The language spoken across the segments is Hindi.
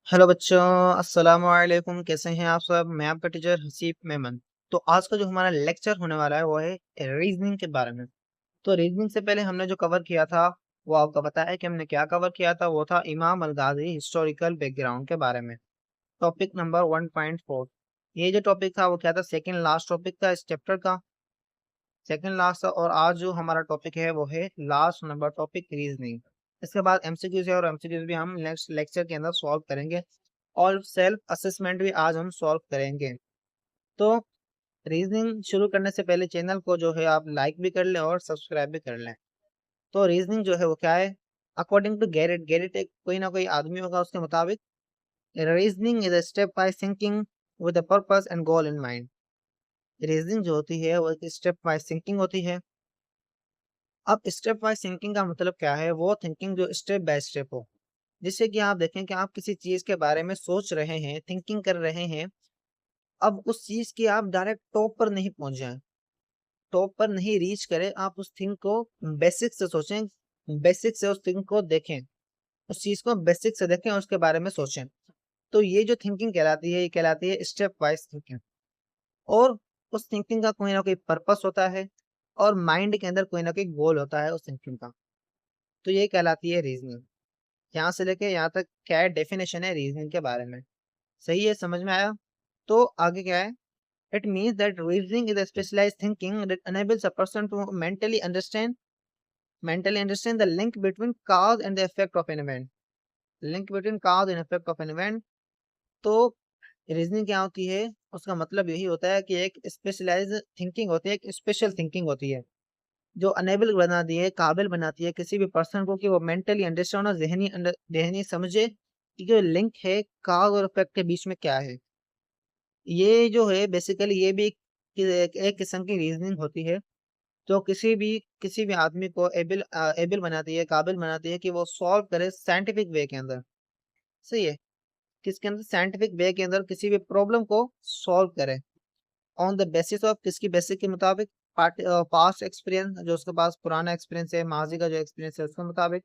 हेलो बच्चों, अस्सलाम वालेकुम। कैसे हैं आप सब? मैं आपका टीचर हसीब मेमन। तो आज का जो हमारा लेक्चर होने वाला है वो है रीजनिंग के बारे में। तो रीजनिंग से पहले हमने जो कवर किया था वो आपको पता है कि हमने क्या कवर किया था। वो था इमाम अल गाजी हिस्टोरिकल बैकग्राउंड के बारे में, टॉपिक नंबर 1.4। ये जो टॉपिक था वो क्या था? सेकंड लास्ट टॉपिक था इस चैप्टर का, सेकंड लास्ट था। और आज जो हमारा टॉपिक है वो है लास्ट नंबर टॉपिक, रीजनिंग। इसके बाद एमसीक्यूज है और एमसीक्यूज भी हम नेक्स्ट लेक्चर के अंदर सॉल्व करेंगे और सेल्फ असेसमेंट भी आज हम सॉल्व करेंगे। तो रीजनिंग शुरू करने से पहले चैनल को जो है आप लाइक भी कर लें और सब्सक्राइब भी कर लें। तो रीजनिंग जो है वो क्या है? अकॉर्डिंग टू गैरेट, गैरेट एक कोई ना कोई आदमी होगा, उसके मुताबिक reasoning is a step by thinking with a purpose and goal in mind. Reasoning जो होती है वो एक स्टेप बाय थिंकिंग होती है। अब स्टेप बाय थिंकिंग का मतलब क्या है? वो थिंकिंग जो स्टेप बाय स्टेप हो, जिससे कि आप देखें कि आप किसी चीज के बारे में सोच रहे हैं, थिंकिंग कर रहे हैं। अब उस चीज की आप डायरेक्ट टॉप पर नहीं पहुंच जाएं, टॉप पर नहीं रीच करें, आप उस थिंग को बेसिक से सोचें, बेसिक से उस थिंग को देखें, उस चीज को बेसिक से देखें और उसके बारे में सोचें। तो ये जो थिंकिंग कहलाती है, ये कहलाती है स्टेप वाइज थिंकिंग। और उस थिंकिंग का कोई ना कोई पर्पस होता है और माइंड के अंदर कोई ना कोई गोल होता है उस थिंकिंग का। तो ये कहलाती है रीजनिंग। यहाँ से लेके यहाँ तक क्या है डेफिनेशन है रीजनिंग के बारे में। सही है, समझ में आया? तो आगे क्या है? It means that reasoning is a specialized thinking that enables a person to mentally understand the link between cause and the effect of an event. Link between cause and effect of an event. तो रीजनिंग क्या होती है? उसका मतलब यही होता है कि एक स्पेशलाइज थिंकिंग होती है, एक स्पेशल थिंकिंग होती है जो अनेबल बनाती है, काबिल बनाती है किसी भी पर्सन को कि वो मेंटली अंडरस्टैंड और जहनी समझे कि जो लिंक है काज और इफेक्ट के बीच में क्या है। ये जो है बेसिकली ये भी एक किस्म की रीजनिंग होती है जो किसी भी आदमी को एबल बनाती है, काबिल बनाती है कि वो सॉल्व करे साइंटिफिक वे के अंदर। सही है, किसके अंदर? साइंटिफिक वे के अंदर किसी भी प्रॉब्लम को सॉल्व करे ऑन द बेसिस ऑफ, किसकी बेसिस के मुताबिक? पास्ट एक्सपीरियंस, जो उसके पास पुराना एक्सपीरियंस है, माजी का जो एक्सपीरियंस है उसके मुताबिक,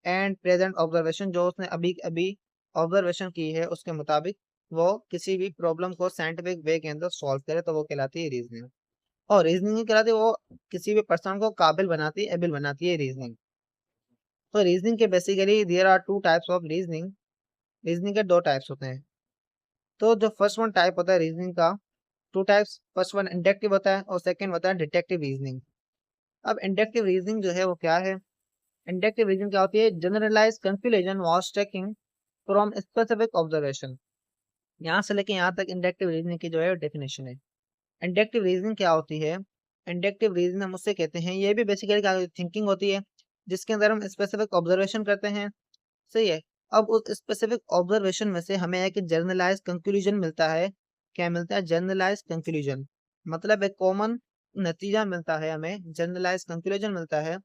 एंड प्रेजेंट ऑब्जर्वेशन, जो उसने अभी अभी ऑब्जर्वेशन की है उसके मुताबिक वो किसी भी प्रॉब्लम को साइंटिफिक वे के अंदर सॉल्व करे, तो वो कहलाती है रीजनिंग। और रीजनिंग ही कहलाती है, वो किसी भी पर्सन को काबिल बनाती है, एबल बनाती है रीजनिंग। तो रीजनिंग के basically there are two types of reasoning. Reasoning के दो टाइप्स होते हैं। तो जो फर्स्ट वन टाइप होता है रीजनिंग का, two types, first one inductive होता है और सेकंड होता है डिटेक्टिव रीजनिंग। अब इंडक्टिव रीजनिंग जो है वो क्या है? इंडक्टिव रीजनिंग क्या होती है? Generalise conclusion was taking from specific observation. यहाँ से लेके यहाँ तक इंडक्टिव रीजनिंग की जो है डेफिनेशन है। इंडक्टिव रीजनिंग क्या होती है? इंडक्टिव रीजनिंग हम उससे कहते हैं, ये भी बेसिकली क्या थिंकिंग होती है जिसके अंदर हम स्पेसिफिक ऑब्जर्वेशन करते हैं। सही है। अब उस स्पेसिफिक ऑब्जर्वेशन में से हमें एक जनरलाइज कंक्लूजन मिलता है। क्या मिलता है? जनरलाइज कंक्लूजन, मतलब एक कॉमन नतीजा मिलता है हमें, जनरलाइज कंक्लूजन मिलता है।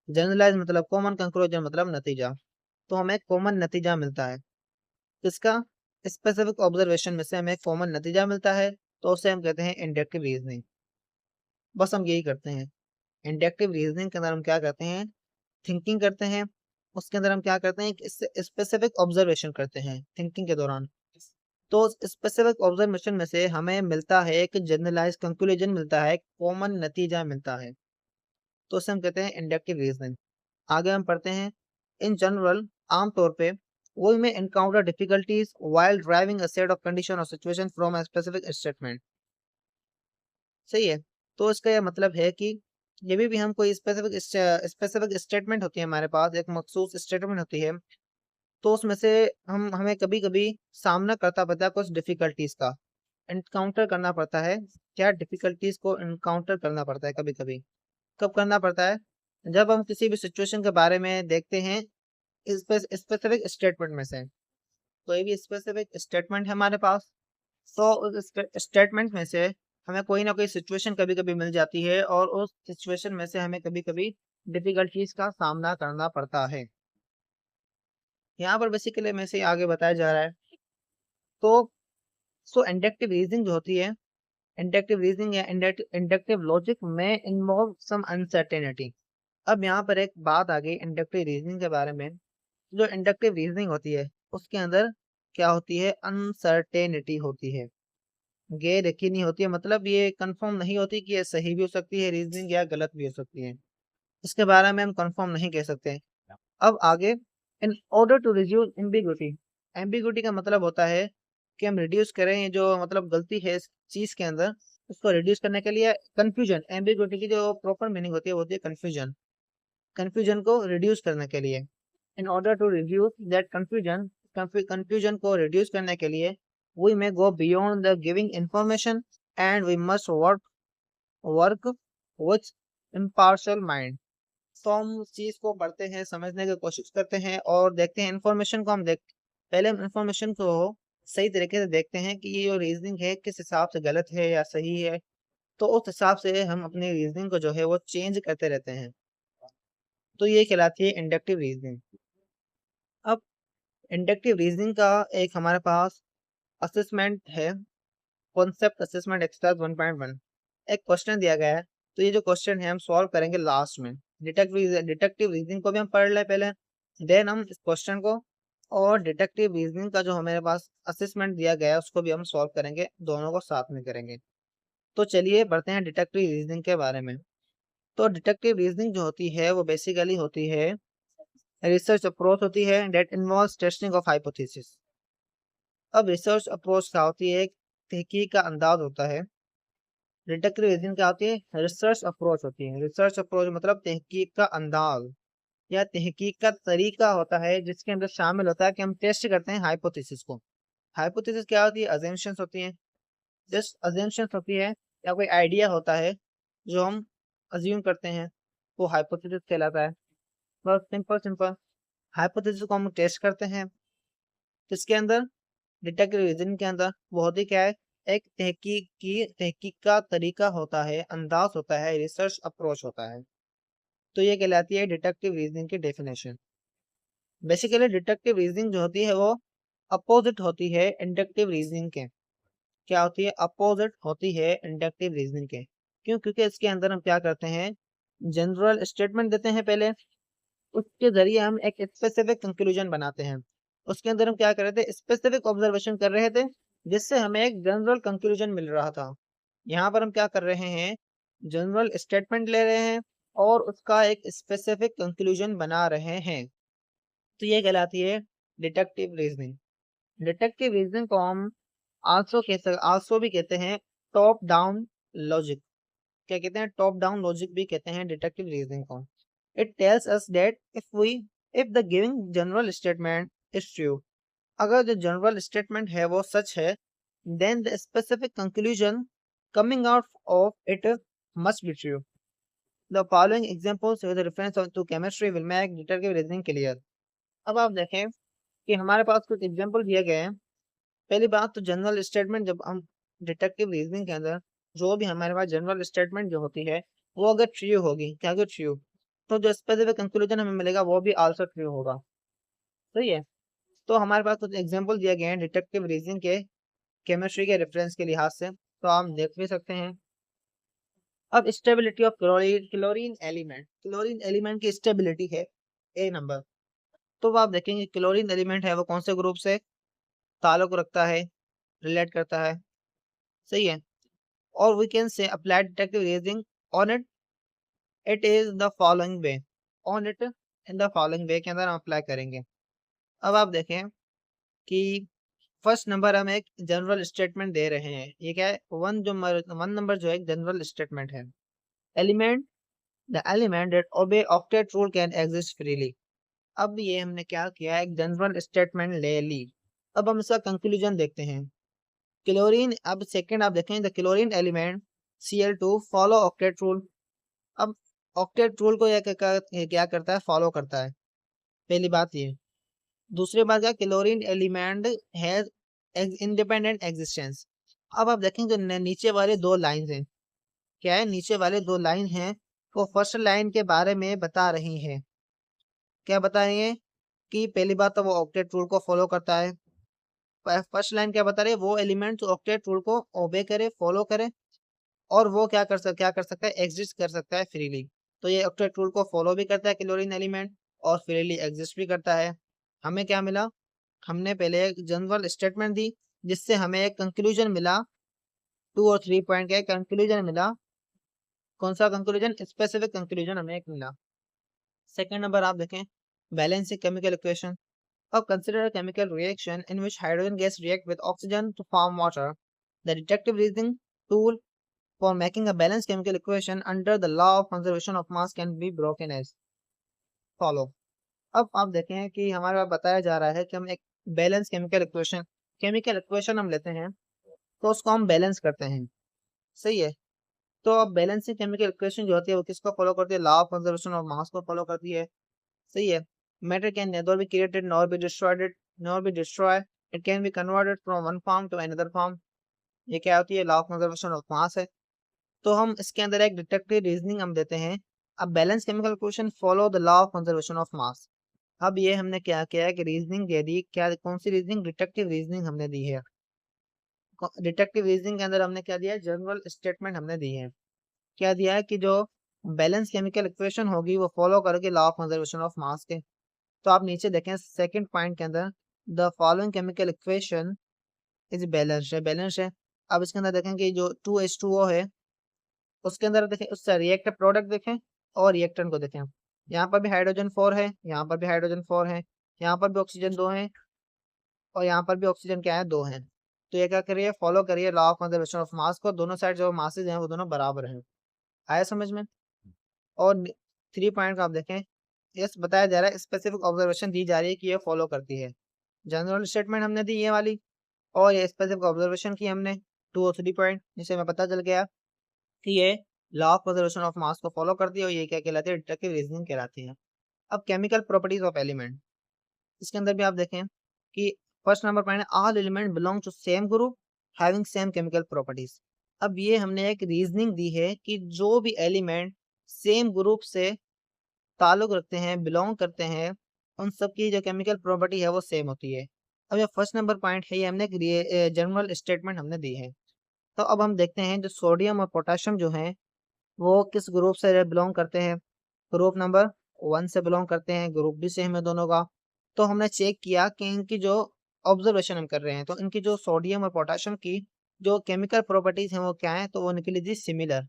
जनरलाइज मतलब कॉमन, कंक्लूजन मतलब नतीजा। तो हमें कॉमन नतीजा मिलता है किसका? स्पेसिफिक ऑब्जर्वेशन में से हमें कॉमन नतीजा मिलता है, तो उसे हम कहते हैं इंडक्टिव रीजनिंग। बस हम यही करते हैं। इंडक्टिव रीजनिंग के अंदर हम क्या करते हैं? थिंकिंग करते हैं। उसके अंदर हम क्या करते हैं? स्पेसिफिक ऑब्जर्वेशन करते हैं थिंकिंग के दौरान। तो स्पेसिफिक ऑब्जर्वेशन में से हमें मिलता है एक जनरलाइज कंक्लूजन मिलता है, कॉमन नतीजा मिलता है, तो उसे हम कहते हैं इंडक्टिव रीजनिंग। आगे हम पढ़ते हैं। इन जनरल, आमतौर पे, we may encounter difficulties while driving a set of condition or situation from a specific statement। सही है। तो इसका यह मतलब है कि जब भी हम कोई स्पेसिफिक स्टेटमेंट होती है, हमारे पास एक मखसूस स्टेटमेंट होती है, तो उसमें से हमें कभी कभी सामना करता पड़ता है कुछ डिफिकल्टीज का, इनकाउंटर करना पड़ता है। क्या डिफिकल्टीज को इनकाउंटर करना पड़ता है कभी कभी? कब करना पड़ता है? जब हम किसी भी सिचुएशन के बारे में देखते हैं स्पेसिफिक स्टेटमेंट में से। कोई भी स्पेसिफिक स्टेटमेंट है हमारे पास, तो उस स्टेटमेंट में से हमें कोई ना कोई सिचुएशन कभी कभी मिल जाती है और उस सिचुएशन में से हमें कभी कभी डिफिकल्टीज का सामना करना पड़ता है। यहाँ पर बेसिकली में से आगे बताया जा रहा है। तो इंडक्टिव रीजनिंग जो होती है, इंडक्टिव रीजनिंग या इंडक्टिव लॉजिक में इन्वॉल्व सम अनसर्टेनिटी। अब यहाँ पर एक बात आ गई इंडक्टिव रीजनिंग के बारे में। जो इंडक्टिव रीजनिंग होती है उसके अंदर क्या होती है, अनसर्टेनिटी होती है, गैर यकीनी होती है, मतलब ये कंफर्म नहीं होती कि ये सही भी हो सकती है रीजनिंग या गलत भी हो सकती है, इसके बारे में हम कंफर्म नहीं कह सकते। अब आगे, in order to reduce ambiguity, ambiguity का मतलब होता है कि हम रिड्यूस करें ये जो मतलब गलती है इस चीज के अंदर, उसको रिड्यूस करने के लिए कंफ्यूजन, एम्बिग्विटी की जो प्रॉपर मीनिंग होती है वो होती है कंफ्यूजन, कंफ्यूजन को रिड्यूस करने के लिए, in order to reduce that confusion, confusion को रिड्यूस करने के लिए we may go beyond the giving information and we must work with impartial mind. तो हम उस चीज को पढ़ते हैं, समझने की कोशिश करते हैं और देखते हैं इन्फॉर्मेशन को, हम देख पहले हम इन्फॉर्मेशन को सही तरीके से देखते हैं कि ये जो रीजनिंग है किस हिसाब से गलत है या सही है, तो उस हिसाब से हम अपनी रीजनिंग को जो है वो चेंज करते रहते हैं, तो ये कहलाती है इंडक्टिव रीजनिंग। अब इंडक्टिव रीजनिंग का एक हमारे पास असेसमेंट है, कॉन्सेप्ट असेसमेंट एक्सरसाइज 1.1, एक क्वेश्चन दिया गया है, तो ये जो क्वेश्चन है हम सॉल्व करेंगे लास्ट में। डिटेक्टिव रीजनिंग को भी हम पढ़ लें पहले, देन हम इस क्वेश्चन को और डिटेक्टिव रीजनिंग का जो हमारे पास असेसमेंट दिया गया है उसको भी हम सॉल्व करेंगे, दोनों को साथ में करेंगे। तो चलिए बढ़ते हैं डिटेक्टिव रीजनिंग के बारे में। तो डिटेक्टिव रीजनिंग जो होती है वो बेसिकली होती है रिसर्च अप्रोच होती है that involves testing of hypothesis. अब रिसर्च अप्रोच क्या होती है, एक तहकीक का अंदाज होता है। डिटेक्टिव रीजनिंग क्या होती है, रिसर्च अप्रोच होती है। रिसर्च अप्रोच मतलब तहकीक का अंदाज या तहकीक का तरीका होता है जिसके अंदर शामिल होता है कि हम टेस्ट करते हैं हाइपोथेसिस को। हाइपोथेसिस क्या होती है, अजम्पशंस होती हैं, जस्ट अजम्पशंस होती है या कोई आइडिया होता है जो हम अज्यूम करते हैं, वो हाइपोथेसिस कहलाता है। बस सिंपल सिंपल हाइपोथेसिस को हम टेस्ट करते हैं, किसके अंदर, डिटेक्टिव रीजनिंग के अंदर। वो होती क्या है, एक तहकीक का तरीका होता है, अंदाज होता है, रिसर्च अप्रोच होता है। तो ये कहलाती है डिटेक्टिव रीजनिंग की डेफिनेशन। बेसिकली डिटेक्टिव रीजनिंग जो होती है वो अपोजिट होती है इंडक्टिव रीजनिंग के। क्या होती है, अपोजिट होती है इंडक्टिव रीजनिंग के। क्यों, क्योंकि इसके अंदर हम क्या करते हैं, जनरल स्टेटमेंट देते हैं पहले, उसके जरिए हम एक स्पेसिफिक कंक्लूजन बनाते हैं। उसके अंदर हम क्या कर रहे थे, स्पेसिफिक ऑब्जर्वेशन कर रहे थे जिससे हमें एक जनरल कंक्लूजन मिल रहा था। यहाँ पर हम क्या कर रहे हैं, जनरल स्टेटमेंट ले रहे हैं और उसका एक स्पेसिफिक कंक्लूजन बना रहे हैं, तो ये कहलाती है डिटेक्टिव रीजनिंग। डिटेक्टिव रीजनिंग को हम आल्सो भी कहते हैं टॉप डाउन लॉजिक। क्या कहते हैं, टॉप डाउन लॉजिक भी कहते हैं डिटेक्टिव रीजनिंग को। It tells us that if the giving general statement is true, अगर जो जनरल स्टेटमेंट है वो सच है, then the specific conclusion coming out of it must be true. The following examples with reference to chemistry will make detective reasoning clear. अब आप देखें कि हमारे पास कुछ एग्जांपल दिए गए हैं। पहली बात तो जनरल स्टेटमेंट, जब हम डिटेक्टिव रीजनिंग के अंदर जो भी हमारे पास जनरल स्टेटमेंट जो होती है वो अगर ट्रू होगी, क्या अगर ट्रू, तो जो स्पेसिफिक कंक्लूजन हमें मिलेगा वो भी आल्सो ट्रू होगा। सही है। तो हमारे पास कुछ एग्जांपल दिए गए हैं डिटेक्टिव रीजनिंग के केमिस्ट्री के रेफरेंस के लिहाज से, तो आप देख भी सकते हैं। अब स्टेबिलिटी ऑफ क्लोरीन एलिमेंट की स्टेबिलिटी है ए नंबर। तो आप देखेंगे क्लोरीन एलिमेंट है वो कौन से ग्रुप से ताल्लुक रखता है, रिलेट करता है। सही है। और we can say apply detective reasoning on it, it is the following way, on it in the following way के अंदर हम अप्लाई करेंगे। अब आप देखें कि फर्स्ट नंबर हम एक जनरल स्टेटमेंट दे रहे हैं, ये क्या है, वन नंबर जो है एक जनरल स्टेटमेंट है। Element the element that obey octet rule can exist freely. अब ये हमने क्या किया, एक जनरल स्टेटमेंट ले ली। अब हम इसका कंक्लूजन देखते हैं। क्लोरीन, अब सेकंड आप देखें, the chlorine element Cl2 follow octet rule. अब ऑक्टेट रूल को यह क्या करता है, फॉलो करता है, पहली बात ये। दूसरी बात क्या, chlorine element has independent existence. अब आप देखें जो नीचे वाले दो लाइन हैं, क्या है, नीचे वाले दो लाइन हैं वो फर्स्ट लाइन के बारे में बता रही हैं। क्या बता रही है कि पहली बात तो वो ऑक्टेट रूल को फॉलो करता है। फर्स्ट लाइन क्या बता रही है, वो एलिमेंट जो ऑक्टेट रूल को ओबे करे, फॉलो करे, और वो क्या कर सकता है, एग्जिस्ट कर सकता है फ्रीली। तो ये ऑक्टेट रूल को फॉलो भी करता है क्लोरीन एलिमेंट और फ्रीली एग्जिस्ट भी करता है। हमें क्या मिला, हमने पहले एक जनरल स्टेटमेंट दी जिससे हमें एक कंक्लूजन मिला, 2 और 3 पॉइंट का एक कंक्लूजन मिला। कौन सा कंक्लूजन? स्पेसिफिक कंक्लूजन हमें एक मिला। सेकंड नंबर आप देखें, बैलेंसिंग केमिकल इक्वेशन। अब consider a chemical reaction in which hydrogen gas react with oxygen to form water. The deductive reasoning tool for making a balanced chemical equation under the law of conservation of mass can be broken as follow. अब आप देखें कि हमारे पास बताया जा रहा है कि हम एक बैलेंस केमिकल इक्वेशन हम लेते हैं तो उसको हम बैलेंस करते हैं, सही है। तो अब बैलेंसिंग केमिकल इक्वेशन जो होती है वो किसको फॉलो करती है? Law of conservation of mass को फॉलो करती है, सही है। Matter can neither be created nor be destroyed nor be destroy, it can be converted from one form to another form. ये क्या होती है? Law of conservation of mass है। तो हम इसके अंदर एक डिडक्टिव रीजनिंग हम देते हैं। अब balance chemical equation follow the law of conservation of मास। अब ये हमने क्या किया है कि रीजनिंग दे दी, क्या कौन सी रीजनिंग? डिडक्टिव रीजनिंग हमने दी है। डिडक्टिव रीजनिंग के अंदर हमने क्या दिया है? जनरल स्टेटमेंट हमने दी है। क्या दिया है कि जो बैलेंस केमिकल इक्वेशन होगी वो फॉलो करेगी लॉ ऑफ कंजर्वेशन ऑफ मास के। तो आप नीचे देखें सेकंड पॉइंट के अंदर, the following chemical equation is balance है। अब इसके अंदर देखें कि जो 2H2O है उसके अंदर देखें, उससे रिएक्टिव प्रोडक्ट देखें और रिएक्टेंट को देखें। यहाँ पर भी हाइड्रोजन 4 है, यहाँ पर भी हाइड्रोजन 4 है, यहाँ पर भी ऑक्सीजन 2 है और यहाँ पर भी ऑक्सीजन क्या है? 2 है। तो ये क्या करिए? फॉलो करिए law of conservation of mass को। दोनों साइड जो मासेज हैं वो दोनों बराबर हैं। आया समझ में? और 3 पॉइंट का आप देखें, यस बताया जा रहा है, स्पेसिफिक ऑब्जर्वेशन दी जा रही है कि ये फॉलो करती है। जनरल स्टेटमेंट हमने दी ये वाली और ये स्पेसिफिक ऑब्जर्वेशन की हमने 2 और 3 पॉइंट, जिससे हमें पता चल गया कि ये law of conservation of mass को फॉलो करती है और ये क्या कहलाती है? डिडक्टिव रीजनिंग कहलाती है। अब केमिकल प्रॉपर्टीज ऑफ एलिमेंट, इसके अंदर भी आप देखें कि first number point, all element belong to same group having same chemical properties. अब ये हमने एक रीजनिंग दी है कि जो भी एलिमेंट सेम ग्रुप से ताल्लुक रखते हैं, बिलोंग करते हैं, उन सब की जो केमिकल प्रॉपर्टी है वो सेम होती है। अब ये फर्स्ट नंबर पॉइंट है, ये हमने एक जनरल स्टेटमेंट हमने दी है। तो अब हम देखते हैं जो सोडियम और पोटाशियम जो हैं वो किस ग्रुप से बिलोंग करते हैं? ग्रुप नंबर 1 से बिलोंग करते हैं, ग्रुप भी सेम है दोनों का। तो हमने चेक किया कि इनकी जो ऑब्जर्वेशन हम कर रहे हैं तो इनकी जो सोडियम और पोटाशियम की जो केमिकल प्रॉपर्टीज हैं वो क्या है? तो वो निकली थी सिमिलर,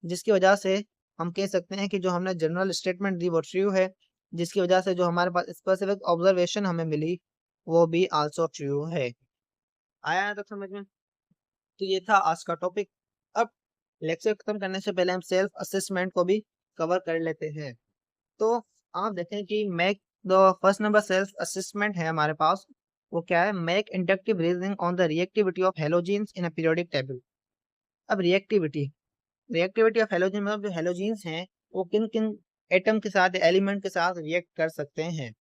जिसकी वजह से हम कह सकते हैं कि जो हमने जनरल स्टेटमेंट दी वो ट्रू है, जिसकी वजह से जो हमारे पास स्पेसिफिक ऑब्जर्वेशन हमें मिली वो भी आल्सो ट्रू है। आया है तक समझ में? तो ये था आज का टॉपिक। अब लेक्चर खत्म करने से पहले हम सेल्फ असेसमेंट को भी कवर कर लेते हैं। तो आप देखें कि make the first number self assessment है हमारे पास, वो क्या है? Make inductive reasoning on the reactivity of halogens in a periodic table. अब रिएक्टिविटी ऑफ हेलोजन मतलब जो हेलोजेन्स हैं वो किन किन एटम के साथ, एलिमेंट के साथ रिएक्ट कर सकते हैं।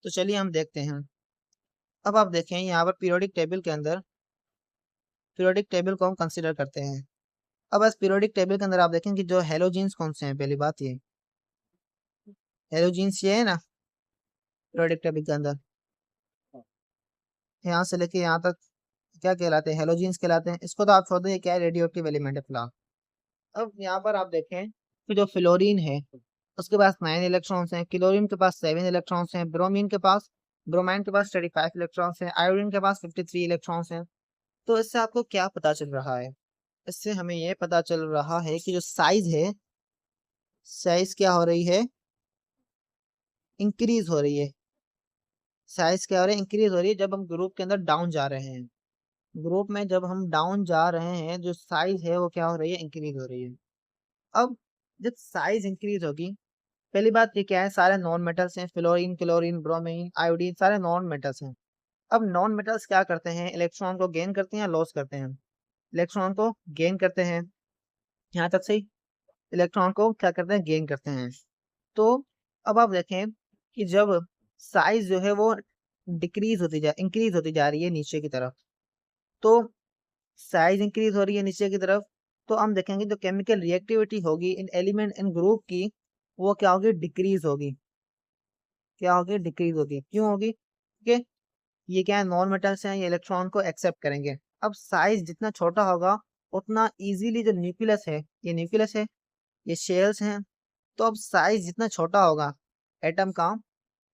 तो चलिए हम देखते हैं। अब आप देखें यहाँ पर पीरियोडिक टेबल के अंदर, पीरियोडिक टेबल को हम कंसिडर करते हैं। अब इस पीरियोडिक टेबल के अंदर आप देखें कि जो हेलोजेन्स कौन से हैं। पहली बात ये हेलोजेन्स ये है ना पीरियोडिक टेबल के अंदर, यहाँ से लेके यहाँ तक क्या कहलाते हैं? हेलोजेन्स कहलाते हैं। इसको तो आप छोड़ दें, ये क्या है? रेडियो एक्टिव एलिमेंट है फिलहाल। अब यहाँ पर आप देखें कि जो फ्लोरीन है उसके पास 9 इलेक्ट्रॉन्स हैं, क्लोरीन के पास 7 इलेक्ट्रॉन्स हैं, ब्रोमाइन के पास 35 इलेक्ट्रॉन्स हैं, आयोडीन के पास 53 इलेक्ट्रॉन्स हैं। तो इससे आपको क्या पता चल रहा है? इससे हमें ये पता चल रहा है कि जो साइज है, साइज क्या हो रही है? इंक्रीज हो रही है। साइज क्या हो रही है? इंक्रीज हो रही है जब हम ग्रुप के अंदर डाउन जा रहे हैं। ग्रुप में जब हम डाउन जा रहे हैं जो साइज है वो क्या हो रही है? इंक्रीज हो रही है। अब जब साइज इंक्रीज होगी, पहली बात ये क्या है? सारे नॉन मेटल्स हैं, फ्लोरीन, क्लोरीन, ब्रोमीन, आयोडीन, सारे नॉन मेटल्स हैं। अब नॉन मेटल्स क्या करते हैं? इलेक्ट्रॉन को गेन करते हैं या लॉस करते हैं? इलेक्ट्रॉन को गेन करते हैं। यहाँ तक सही? इलेक्ट्रॉन को क्या करते हैं? गेन करते हैं। तो अब आप देखें कि जब साइज जो है वो इंक्रीज होती जा रही है नीचे की तरफ, तो साइज इंक्रीज हो रही है नीचे की तरफ, तो हम देखेंगे जो केमिकल रिएक्टिविटी होगी इन एलिमेंट इन ग्रुप की वो क्या होगी? डिक्रीज होगी। क्या होगी? डिक्रीज होगी। क्यों होगी? क्योंकि ये क्या है? नॉन मेटल्स हैं, ये इलेक्ट्रॉन को एक्सेप्ट करेंगे। अब साइज जितना छोटा होगा उतना इजीली जो न्यूक्लियस है, ये शेल्स हैं, तो अब साइज जितना छोटा होगा एटम का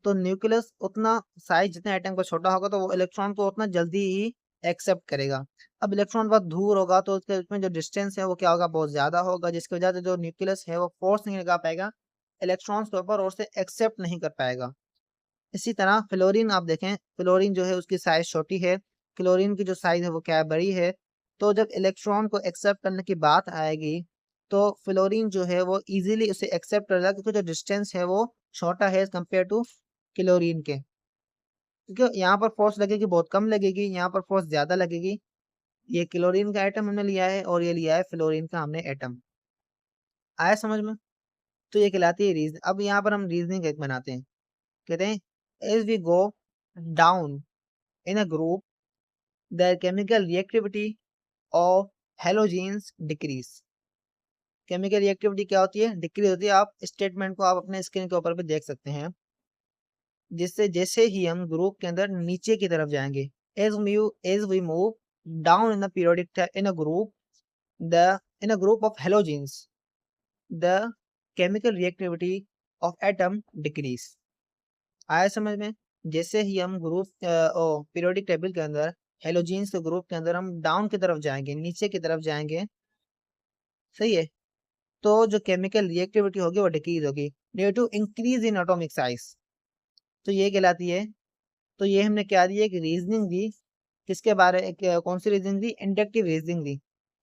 तो न्यूक्लियस उतना साइज जितना एटम का छोटा होगा तो वो इलेक्ट्रॉन को उतना जल्दी ही एक्सेप्ट करेगा। अब इलेक्ट्रॉन बहुत दूर होगा तो उसके उसमें जो डिस्टेंस है वो क्या होगा, बहुत ज्यादा होगा, जिसकी वजह से जो न्यूक्लियस है वो फोर्स नहीं लगा पाएगा इलेक्ट्रॉन्स के ऊपर और उसे एक्सेप्ट नहीं कर पाएगा। इसी तरह फ्लोरीन आप देखें, फ्लोरीन जो है उसकी साइज छोटी है, क्लोरीन की जो साइज है वो क्या है, बड़ी है। तो जब इलेक्ट्रॉन को एक्सेप्ट करने की बात आएगी तो फ्लोरीन जो है वो इजीली उसे एक्सेप्ट करेगा क्योंकि जो डिस्टेंस है वो छोटा है कंपेयर टू क्लोरीन के। क्योंकि यहाँ पर फोर्स लगेगी बहुत कम लगेगी, यहाँ पर फोर्स ज्यादा लगेगी। ये क्लोरीन का एटम हमने लिया है और ये लिया है फ्लोरीन का हमने एटम। आया समझ में? तो ये कहलाती है रीजन। अब यहाँ पर हम रीजनिंग एक बनाते हैं। कहते हैं as we go down in a group their chemical reactivity of halogens decrease। Chemical reactivity क्या होती है, डिक्रीज होती है। आप स्टेटमेंट को आप अपने स्क्रीन के ऊपर भी देख सकते हैं। जिससे जैसे ही हम ग्रुप के अंदर नीचे की तरफ जाएंगे, as we move down in the periodic in a group the in a group of halogens the chemical reactivity of atom decrease. आया समझ में? जैसे ही हम ग्रुप पीरियोडिक टेबल के अंदर हेलोजीन्स के ग्रुप के अंदर हम डाउन की तरफ जाएंगे, नीचे की तरफ जाएंगे, सही है, तो जो केमिकल रिएक्टिविटी होगी वो डिक्रीज होगी due to increase in atomic size. तो ये कहलाती है। तो ये हमने क्या दी, एक रीजनिंग दी। किसके बारे कौन सी रीजनिंग दी, इंडक्टिव रीजनिंग दी।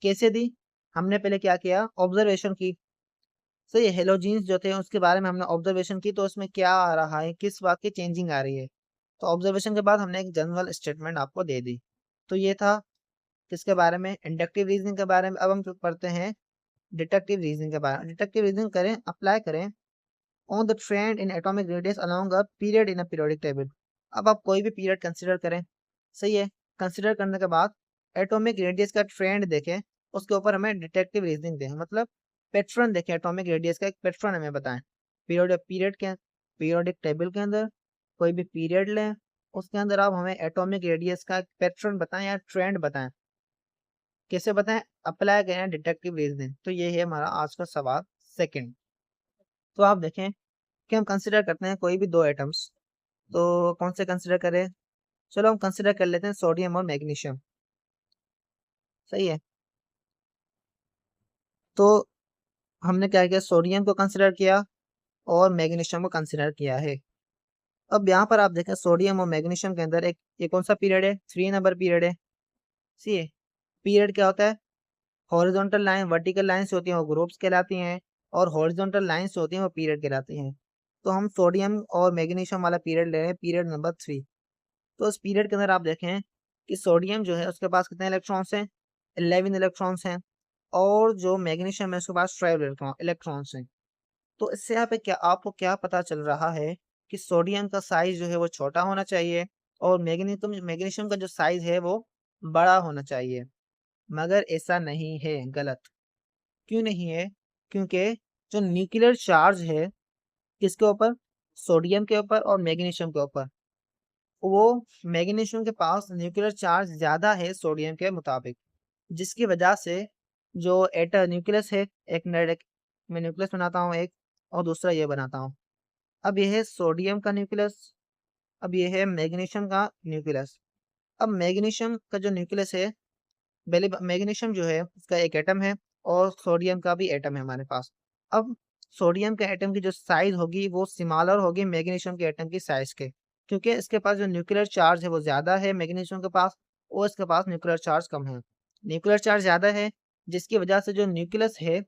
कैसे दी? हमने पहले क्या किया, ऑब्जर्वेशन की। सही है, हेलोजीन्स जो थे उसके बारे में हमने ऑब्जर्वेशन की, तो उसमें क्या आ रहा है, किस बात की चेंजिंग आ रही है। तो ऑब्जर्वेशन के बाद हमने एक जनरल स्टेटमेंट आपको दे दी। तो ये था किसके बारे में, इंडक्टिव रीजनिंग के बारे में। अब हम पढ़ते हैं डिडक्टिव रीजनिंग के बारे में। डिडक्टिव रीजनिंग करें, अप्लाई करें on the trend in atomic radius along a period in a periodic table. अब आप कोई भी पीरियड कंसिडर करें, सही है। कंसिडर करने के बाद एटॉमिक रेडियस का ट्रेंड देखें, उसके ऊपर हमें डिटेक्टिव रीजनिंग दें, मतलब पैटर्न देखें, एटॉमिक रेडियस का एक पैटर्न हमें बताएं। पीरियोडिक टेबल के अंदर कोई भी पीरियड लें, उसके अंदर आप हमें एटॉमिक रेडियस का पैटर्न बताएं या ट्रेंड बताएं। कैसे बताएं? अप्लाई करें डिटेक्टिव रीजनिंग। तो ये है हमारा आज का सवाल सेकंड। तो आप देखें कि हम कंसिडर करते हैं कोई भी दो एटम्स, तो कौन से कंसिडर करें? चलो हम कंसिडर कर लेते हैं सोडियम और मैग्नीशियम, सही है। तो हमने क्या किया, सोडियम को कंसिडर किया और मैग्नीशियम को कंसिडर किया है। अब यहाँ पर आप देखें सोडियम और मैग्नीशियम के अंदर एक ये कौन सा पीरियड है, 3 नंबर पीरियड है। सी है, पीरियड क्या होता है, हॉरिजॉन्टल लाइन वर्टिकल लाइन्स होती हैं वो ग्रुप्स कहलाती हैं, और हॉरिजॉन्टल लाइन्स होती हैं वो पीरियड कहलाती हैं। तो हम सोडियम और मैग्नीशियम वाला पीरियड ले रहे हैं, पीरियड नंबर 3। तो इस पीरियड के अंदर आप देखें कि सोडियम जो है उसके पास कितने इलेक्ट्रॉन्स हैं, 11 इलेक्ट्रॉन्स हैं, और जो मैग्नीशियम है उसके पास 12 इलेक्ट्रॉन्स हैं। तो इससे यहाँ पे क्या आपको क्या पता चल रहा है कि सोडियम का साइज जो है वो छोटा होना चाहिए और मैग्नीशियम का जो साइज है वो बड़ा होना चाहिए। मगर ऐसा नहीं है, गलत। क्यों नहीं है? क्योंकि जो न्यूक्लियर चार्ज है किसके ऊपर, सोडियम के ऊपर और मैग्नीशियम के ऊपर, वो मैग्नीशियम के पास न्यूक्लियर चार्ज ज्यादा है सोडियम के मुताबिक, जिसकी वजह से जो एटम न्यूक्लियस है, एक मैं न्यूक्लियस बनाता हूँ एक, और दूसरा ये बनाता हूँ। अब यह है सोडियम का न्यूक्लियस, अब यह है मैग्नीशियम का न्यूक्लियस। अब मैग्नीशियम का जो न्यूक्लियस है, पहले मैग्नीशियम जो है उसका एक एटम है और सोडियम का भी एटम है हमारे पास। अब सोडियम के एटम की जो साइज होगी वो सिमिलर होगी मैग्नीशियम के एटम की साइज के, क्योंकि इसके पास जो न्यूक्लियर चार्ज है वो ज्यादा है मैग्नीशियम के पास, और इसके पास न्यूक्लियर चार्ज कम है। न्यूक्लियर चार्ज ज्यादा है जिसकी वजह से जो न्यूक्लियस है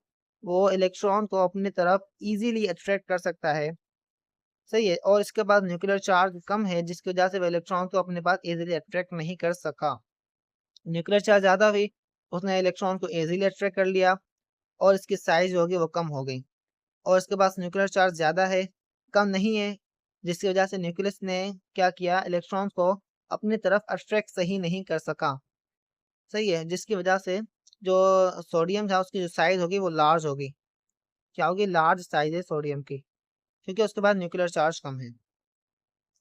वो इलेक्ट्रॉन को अपनी तरफ इजीली अट्रैक्ट कर सकता है, सही है। और इसके पास न्यूक्लियर चार्ज कम है जिसकी वजह से वो इलेक्ट्रॉन को अपने पास इजीली अट्रैक्ट नहीं कर सका। न्यूक्लियर चार्ज ज्यादा हुई, उसने इलेक्ट्रॉन को इजीली अट्रैक्ट कर लिया, और इसकी साइज होगी वो कम हो गई। और इसके पास न्यूक्लियर चार्ज ज्यादा है, कम नहीं है, जिसकी वजह से न्यूक्लियस ने क्या किया, इलेक्ट्रॉन को अपनी तरफ अट्रैक्ट सही नहीं कर सका, सही है। जिसकी वजह से जो सोडियम था उसकी जो साइज होगी वो लार्ज होगी। क्या होगी, लार्ज साइज है सोडियम की, क्योंकि उसके बाद न्यूक्लियर चार्ज कम है।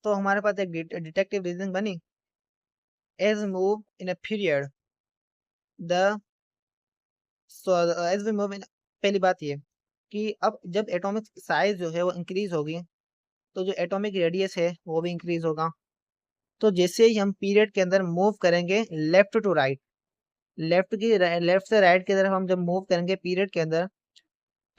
तो हमारे पास एक डिटेक्टिव रीजनिंग बनी, as move in a period the as we move in, पहली बात ये कि अब जब एटॉमिक साइज जो है वो इंक्रीज होगी तो जो एटॉमिक रेडियस है वो भी इंक्रीज होगा। तो जैसे ही हम पीरियड के अंदर मूव करेंगे लेफ्ट टू राइट, लेफ्ट से राइट की तरफ हम जब मूव करेंगे पीरियड के अंदर,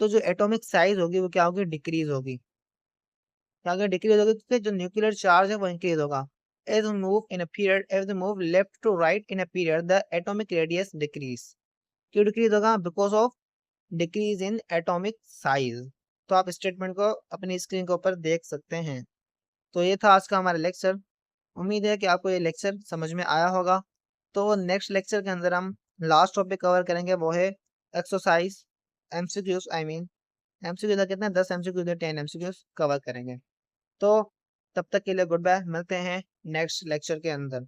तो जो एटॉमिक साइज होगी वो क्या होगी, डिक्रीज होगी। क्या होगी, डिक्रीज होगी, क्योंकि जो न्यूक्लियर चार्ज है वो इंक्रीज होगा। As we move left to right in a period the atomic radius decrease. क्यों डिक्रीज होगा, because of decrease in atomic size. तो आप स्टेटमेंट को अपनी स्क्रीन के ऊपर देख सकते हैं। तो ये था आज का हमारा लेक्चर। उम्मीद है कि आपको ये लेक्चर समझ में आया होगा। तो नेक्स्ट लेक्चर के अंदर हम लास्ट टॉपिक कवर करेंगे, वो है exercise, MCQs I mean. MCQ कितने, 10 एमसीक्यू 10 एमसीक्यूज कवर करेंगे। तो तब तक के लिए गुड बाय, मिलते हैं नेक्स्ट लेक्चर के अंदर।